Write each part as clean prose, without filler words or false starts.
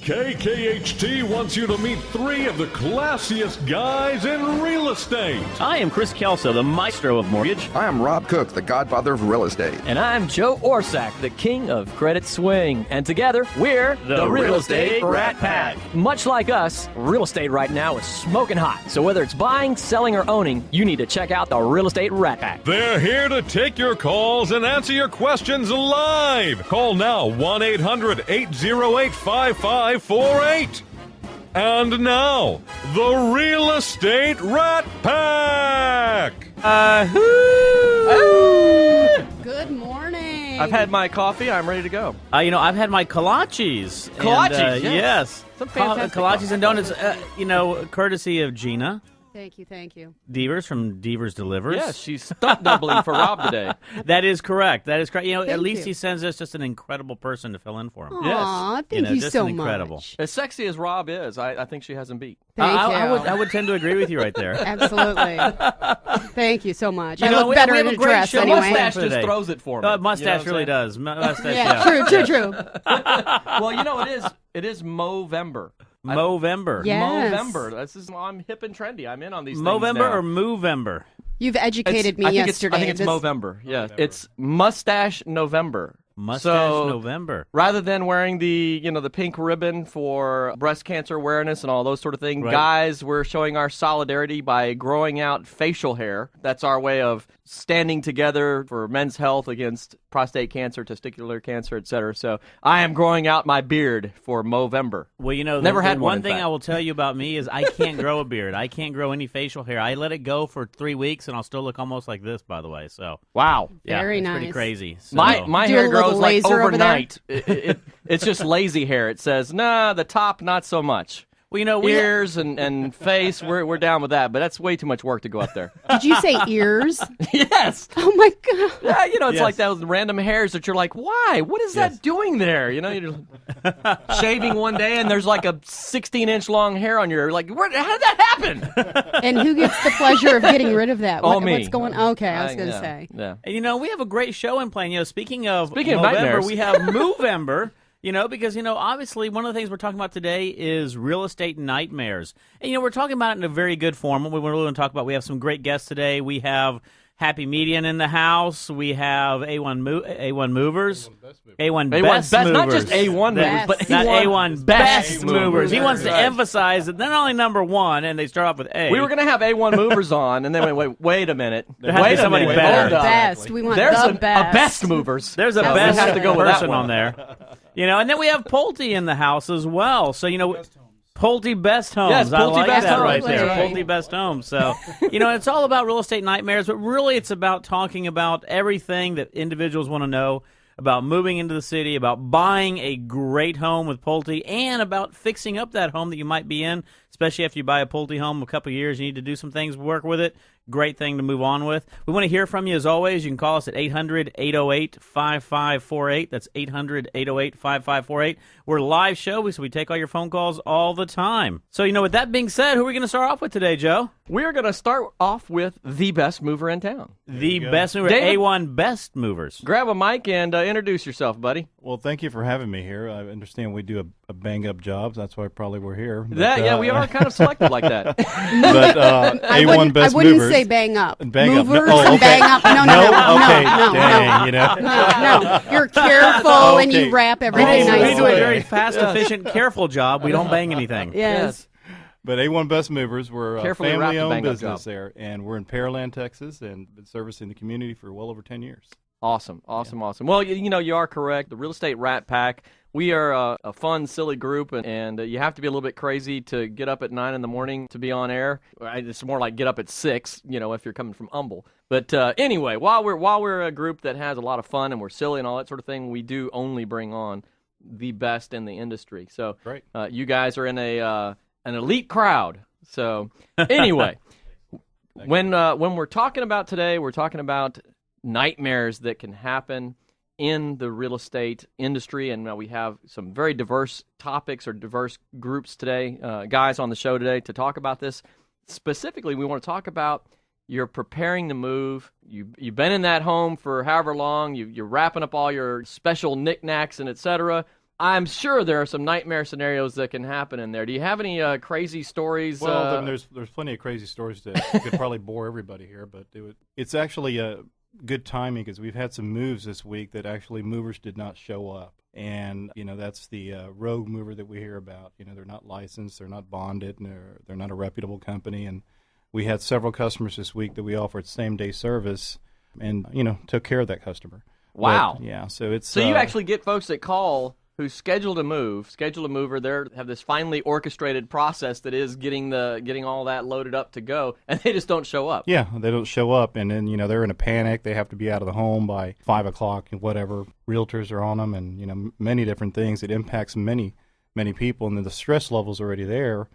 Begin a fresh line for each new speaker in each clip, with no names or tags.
KKHT wants you to meet three of the classiest guys in real estate.
I am Chris Kelso, the maestro of mortgage.
I am Rob Cook, the godfather of real estate.
And I'm Joe Orsack, the king of credit swing. And together, we're
the Real Estate Rat Pack.
Much like us, real estate right now is smoking hot. So whether it's buying, selling, or owning, you need to check out the Real Estate Rat Pack.
They're here to take your calls and answer your questions live. Call now, 1-800-808-5548. And now, the Real Estate Rat Pack.
Good morning.
I've had my coffee. I'm ready to go.
I've had my kolaches.
Kolaches,
yes.
Some fantastic
Kolaches and donuts, courtesy of Gina
Thank you.
Devers from Devers Delivers.
Yes, she's stunt doubling for Rob today.
That is correct. At
Thank
least
you.
he sends us just an incredible person to fill in for him.
Aw, thank you
just
so
incredible.
much.
As sexy as Rob is, I think she has him beat.
Thank you.
I would tend to agree with you right there.
Absolutely. Thank you so much. I
You know,
look better
we
in
have
a
a great
dress
show.
anyway.
Mustache
for
just
today.
throws it for me.
Mustache
You know
really
what I'm
does. Mustache,
Yeah, true.
Well, it is Movember.
Movember.
Yes.
Movember. I'm hip and trendy. I'm in on these things
Movember
now.
or Movember?
You've educated me
I think
yesterday.
I think it's
This-
Movember. Yeah, it's Mustache November.
Mustache
So,
November.
Rather than wearing the pink ribbon for breast cancer awareness and all those sort of things,
Right.
guys, we're showing our solidarity by growing out facial hair. That's our way of standing together for men's health against prostate cancer, testicular cancer, etc. So I am growing out my beard for Movember.
Well,
Never
the
had one,
one
in
thing
fact.
I will tell you about me is I can't grow a beard. I can't grow any facial hair. I let it go for 3 weeks, and I'll still look almost like this, by the way. So,
Wow.
yeah,
Very
it's pretty
nice.
crazy. So,
My
Do a
hair
little
grows like
laser over there?
overnight. It's just lazy hair. It says, nah, the top, not so much.
well,
Ears and face, we're down with that, but that's way too much work to go up there.
Did you say ears?
Yes.
Oh my God.
Yeah, it's
Yes.
like those random hairs that you're like, why? What is
Yes.
that doing there? You're shaving one day and there's like a 16-inch long hair on your, like, how did that happen?
And who gets the pleasure of getting rid of that?
Oh, me.
What's going on? Okay, I was going to
yeah,
say.
Yeah.
And, we have a great show in plan. Speaking of
Speaking of
November,
nightmares.
we have Movember. Because, obviously one of the things we're talking about today is real estate nightmares. And, we're talking about it in a very good form. What we really want to talk about, we have some great guests today. We have Happy Median in the house. We have A1 Movers. A1 Best Movers.
Not just A1 movers, but
Not
A1
A1 Best Movers. He wants to
Right.
emphasize that they're not only number one, and they start off with A.
We were going to have A1 movers on, and then wait a minute.
There has to be
Wait a
somebody
minute.
better.
Hold up.
Best. We want
There's
the
a
best.
best movers.
There's a
So we
best
have to go with that
person
one.
on there. And then we have Pulte in the house as well. So, Pulte Best Homes.
Yes,
I
Pulte
like
Best
that
Homes.
right there.
Right.
Pulte Best Homes. So, it's all about real estate nightmares, but really it's about talking about everything that individuals want to know about moving into the city, about buying a great home with Pulte, and about fixing up that home that you might be in, especially after you buy a Pulte home a couple of years. You need to do some things, work with it. Great thing to move on with. We want to hear from you as always. You can call us at 800-808-5548. That's 800-808-5548. We're a live show, so we take all your phone calls all the time. So, with that being said, who are we going to start off with today, Joe?
We're going to start off with the best mover in town.
The best mover,
David?
A1 Best Movers.
Grab a mic and introduce yourself, buddy.
Well, thank you for having me here. I understand we do a bang-up job. That's why probably we're here. But,
We are kind of selected like that.
But
I
A1
wouldn't,
Best
I wouldn't
Movers.
say bang up.
Bang up.
Movers
Oh,
and
okay.
bang up. No.
Okay,
no.
dang,
No. You're careful and you
Okay.
wrap
We
everything
do a
nicely.
very fast, efficient, careful job. We don't bang anything.
Yes.
But A1 Best Movers, we're a
Carefully wrap the
family-owned
bang-up
business
job.
there, and we're in Pearland, Texas, and been servicing the community for well over 10 years.
Awesome. Well, you are correct. The Real Estate Rat Pack, we are a fun, silly group, and you have to be a little bit crazy to get up at 9 in the morning to be on air. It's more like get up at 6, if you're coming from Humble. But anyway, while we're a group that has a lot of fun and we're silly and all that sort of thing, we do only bring on the best in the industry. So
Great.
You guys are in an elite crowd. So anyway, when we're talking about today, we're talking about nightmares that can happen in the real estate industry, and we have some very diverse topics or diverse groups today, guys on the show today to talk about this. Specifically, we want to talk about you're preparing to move. You've been in that home for however long. You're wrapping up all your special knickknacks and et cetera. I'm sure there are some nightmare scenarios that can happen in there. Do you have any crazy stories?
Well, I mean, there's plenty of crazy stories that could probably bore everybody here, but it's actually good timing because we've had some moves this week that actually movers did not show up. And, that's the rogue mover that we hear about. They're not licensed, they're not bonded, and they're not a reputable company. And we had several customers this week that we offered same-day service and, took care of that customer.
Wow.
But, yeah, so it's...
So you actually get folks that call who schedule a mover. They have this finely orchestrated process that is getting all that loaded up to go, and they just don't show up.
Yeah, they don't show up, and then they're in a panic. They have to be out of the home by 5 o'clock, and whatever. Realtors are on them, and many different things. It impacts many people, and then the stress level's already there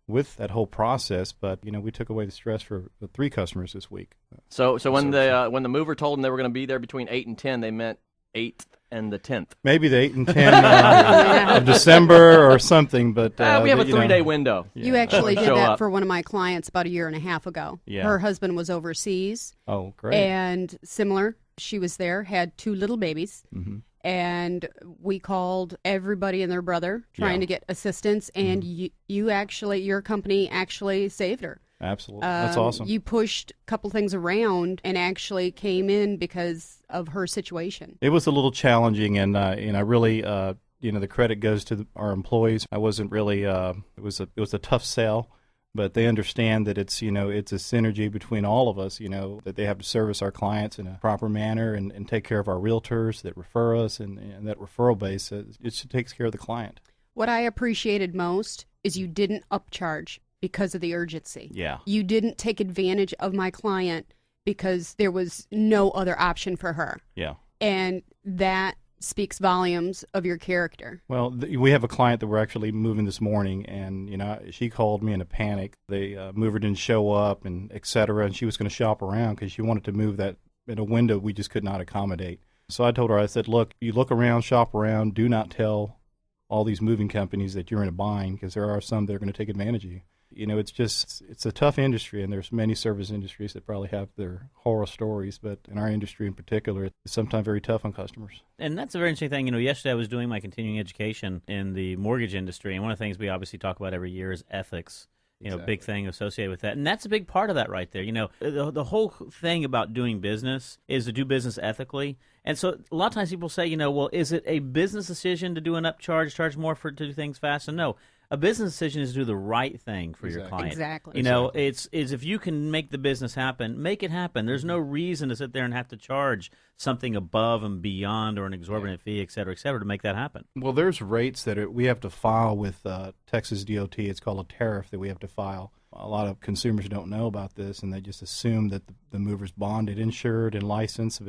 with that whole process. But we took away the stress for the 3 customers this week.
So when the mover told them they were going to be there between 8 and 10, they meant 8th and the 10th.
Maybe the 8 and 10 of December or something, but...
we have a 3-day window.
Yeah. You actually did
Show
that
up.
for one of my clients about a year and a half ago.
Yeah.
Her husband was overseas.
Oh, great.
And similar, she was there, had 2 little babies.
Mm-hmm.
And we called everybody and their brother trying to get assistance, and your company actually saved her.
Absolutely. That's awesome.
You pushed a couple things around and actually came in because of her situation.
It was a little challenging, and I really, the credit goes to our employees. I wasn't really. It was a tough sell, but they understand that it's a synergy between all of us. That they have to service our clients in a proper manner and take care of our realtors that refer us, and that referral base. It takes care of the client.
What I appreciated most is you didn't upcharge because of the urgency.
Yeah.
You didn't take advantage of my client because there was no other option for her.
Yeah.
And that speaks volumes of your character.
Well, we have a client that we're actually moving this morning, and she called me in a panic. The mover didn't show up, and et cetera, and she was going to shop around because she wanted to move that in a window we just could not accommodate. So I told her, I said, look, you look around, shop around, do not tell all these moving companies that you're in a bind, because there are some that are going to take advantage of you. It's a tough industry, and there's many service industries that probably have their horror stories, but in our industry in particular, it's sometimes very tough on customers.
And that's a very interesting thing. Yesterday I was doing my continuing education in the mortgage industry, and one of the things we obviously talk about every year is ethics.
Exactly.
Big thing associated with that. And that's a big part of that right there. The whole thing about doing business is to do business ethically. And so a lot of times people say, well, is it a business decision to do an upcharge, charge more to do things fast? And no. A business decision is to do the right thing for your client.
Exactly.
It's if you can make the business happen, make it happen. There's no reason to sit there and have to charge something above and beyond or an exorbitant fee, et cetera, to make that happen.
Well, there's rates that we have to file with Texas DOT. It's called a tariff that we have to file. A lot of consumers don't know about this, and they just assume that the mover's bonded, insured, and licensed.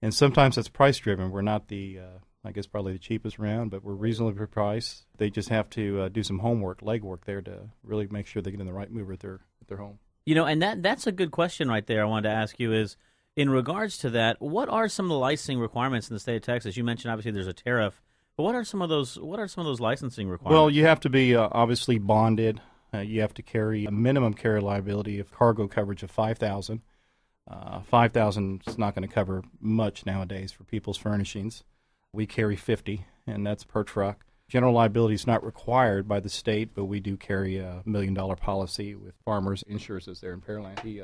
And sometimes that's price-driven. We're not I guess probably the cheapest round, but we're reasonably priced. They just have to do some homework, legwork there to really make sure they get in the right mover at their home.
And that's a good question right there I wanted to ask you is, in regards to that, what are some of the licensing requirements in the state of Texas? You mentioned obviously there's a tariff, but what are some of those licensing requirements?
Well, you have to be obviously bonded. You have to carry a minimum carrier liability of cargo coverage of $5,000. $5,000 is not going to cover much nowadays for people's furnishings. We carry 50, and that's per truck. General liability is not required by the state, but we do carry a $1 million policy with Farmers Insurance there in Pearland. He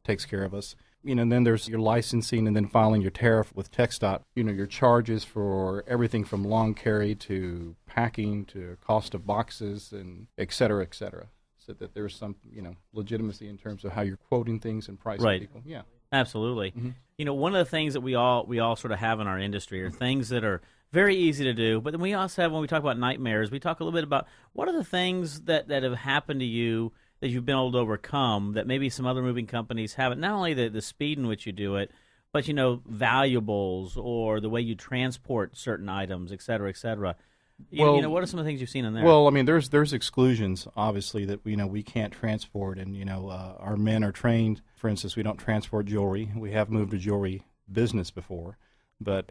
takes care of us. And then there's your licensing and then filing your tariff with TxDOT. Your charges for everything from long carry to packing to cost of boxes and et cetera, so that there's some, legitimacy in terms of how you're quoting things and pricing people. Yeah.
Absolutely.
Mm-hmm.
One of the things that we all sort of have in our industry are things that are very easy to do, but then we also have, when we talk about nightmares, we talk a little bit about what are the things that have happened to you that you've been able to overcome that maybe some other moving companies haven't. Not only the speed in which you do it, but, valuables or the way you transport certain items, et cetera, et cetera. What are some of the things you've seen in there?
Well, I mean, there's exclusions, obviously, that we can't transport, and our men are trained. For instance, we don't transport jewelry. We have moved a jewelry business before, but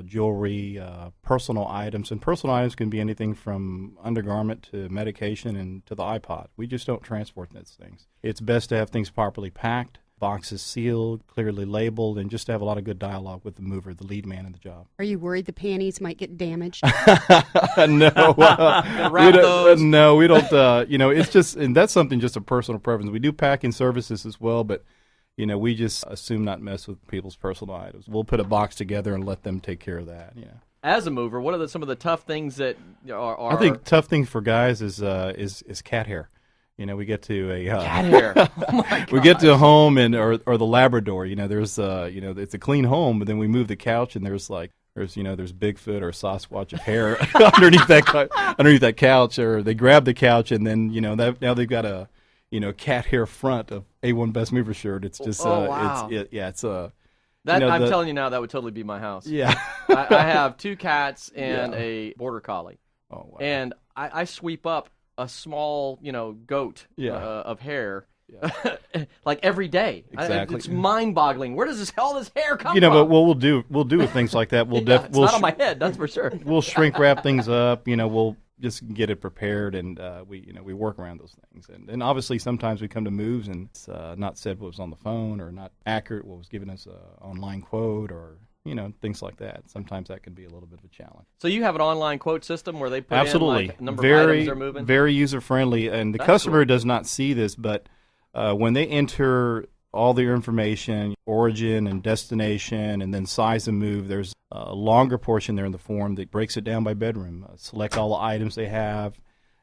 jewelry, personal items, and personal items can be anything from undergarment to medication and to the iPod. We just don't transport those things. It's best to have things properly packed. boxes sealed, clearly labeled, and just to have a lot of good dialogue with the mover, the lead man in the job.
Are you worried the panties might get damaged?
No,
Wrap those.
no, we don't. It's just, and that's something just a personal preference. We do packing services as well, but we just assume not mess with people's personal items. We'll put a box together and let them take care of that.
As a mover, what are some of the tough things that are?
I think tough thing for guys is cat hair. We get to a
cat hair. Oh my
we get to a home or the Labrador. There's it's a clean home, but then we move the couch and there's Bigfoot or Sasquatch of hair underneath that couch, or they grab the couch and then now they've got a cat hair front of A1 Best Mover shirt. It's just
wow. I'm telling you now, that would totally be my house.
Yeah.
I have 2 cats and a border collie.
Oh wow.
And I sweep up a small, goat of hair, like every day.
Exactly.
It's mind-boggling. Where does all this hair come from?
But what we'll do with things like that,
it's not on my head, that's for sure.
We'll shrink wrap things up. We'll just get it prepared, and we work around those things. And obviously, sometimes we come to moves and it's not said what was on the phone, or not accurate what was given us an online quote, or things like that. Sometimes that can be a little bit of a challenge.
So you have an online quote system where they put
Absolutely.
in like, number of items they're moving?
Very user-friendly. And the customer does not see this, but when they enter all their information, origin and destination, and then size of move, there's a longer portion there in the form that breaks it down by bedroom, select all the items they have,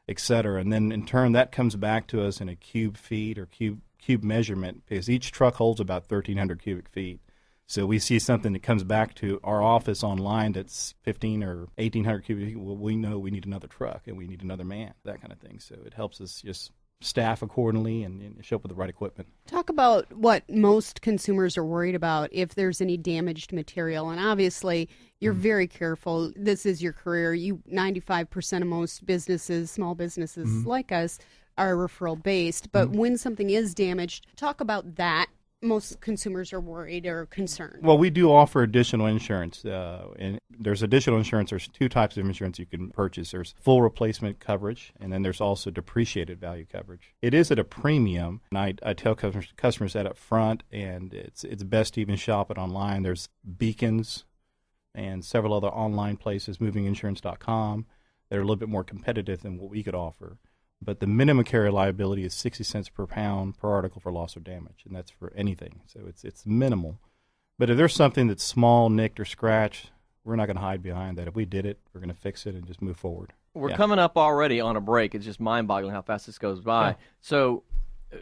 etc. And then in turn, that comes back to us in a cube feet or cube measurement, because each truck holds about 1,300 cubic feet. So we see something that comes back to our office online that's 1,500 or 1,800 cubic feet. Well, we know we need another truck and we need another man, that kind of thing. So it helps us just staff accordingly and show up with the right equipment.
Talk about what most consumers are worried about if there's any damaged material. And obviously, you're very careful. This is your career. 95% of most businesses, small businesses like us, are referral based. But when something is damaged, talk about that. Most consumers are worried or concerned.
Well, we do offer additional insurance, and there's additional insurance. There's 2 types of insurance you can purchase. There's full replacement coverage, and then there's also depreciated value coverage. It is at a premium, and I tell customers that up front, and it's best to even shop it online. There's Beacons and several other online places, movinginsurance.com, that are a little bit more competitive than what we could offer. But the minimum carrier liability is 60 cents per pound per article for loss or damage, and that's for anything. So it's minimal. But if there's something that's small, nicked, or scratched, we're not going to hide behind that. If we did it, we're going to fix it and just move forward.
We're coming up already on a break. It's just mind-boggling how fast this goes by. Yeah. So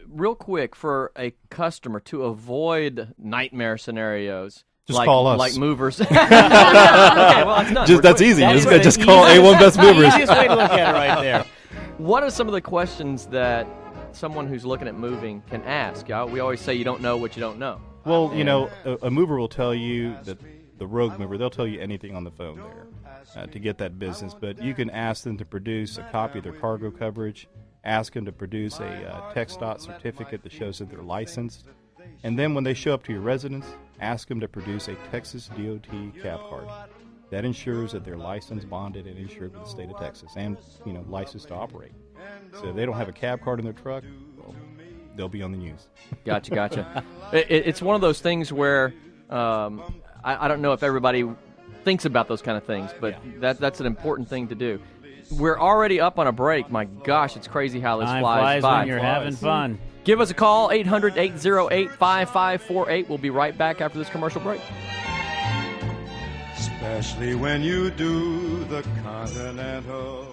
real quick, for a customer to avoid nightmare scenarios,
just call us.
Like movers. Okay, well, that's done.
That's easy. Just call A1 Best Movers.
Easiest way to look at it right there.
What are some of the questions that someone who's looking at moving can ask? We always say you don't know what you don't know.
Well, a mover will tell you, that the rogue mover, they'll tell you anything on the phone there to get that business. But you can ask them to produce a copy of their cargo coverage, ask them to produce a TxDOT certificate that shows that they're licensed. And then when they show up to your residence, ask them to produce a Texas DOT cab card. That ensures that they're licensed, bonded, and insured with the state of Texas, and licensed to operate. So if they don't have a cab card in their truck, well, they'll be on the news.
Gotcha. It's one of those things where I don't know if everybody thinks about those kind of things, but that's an important thing to do. We're already up on a break. My gosh, it's crazy how this flies by.
When you're having fun.
Give us a call, 800-808-5548. We'll be right back after this commercial break.
Especially when you do the Continental.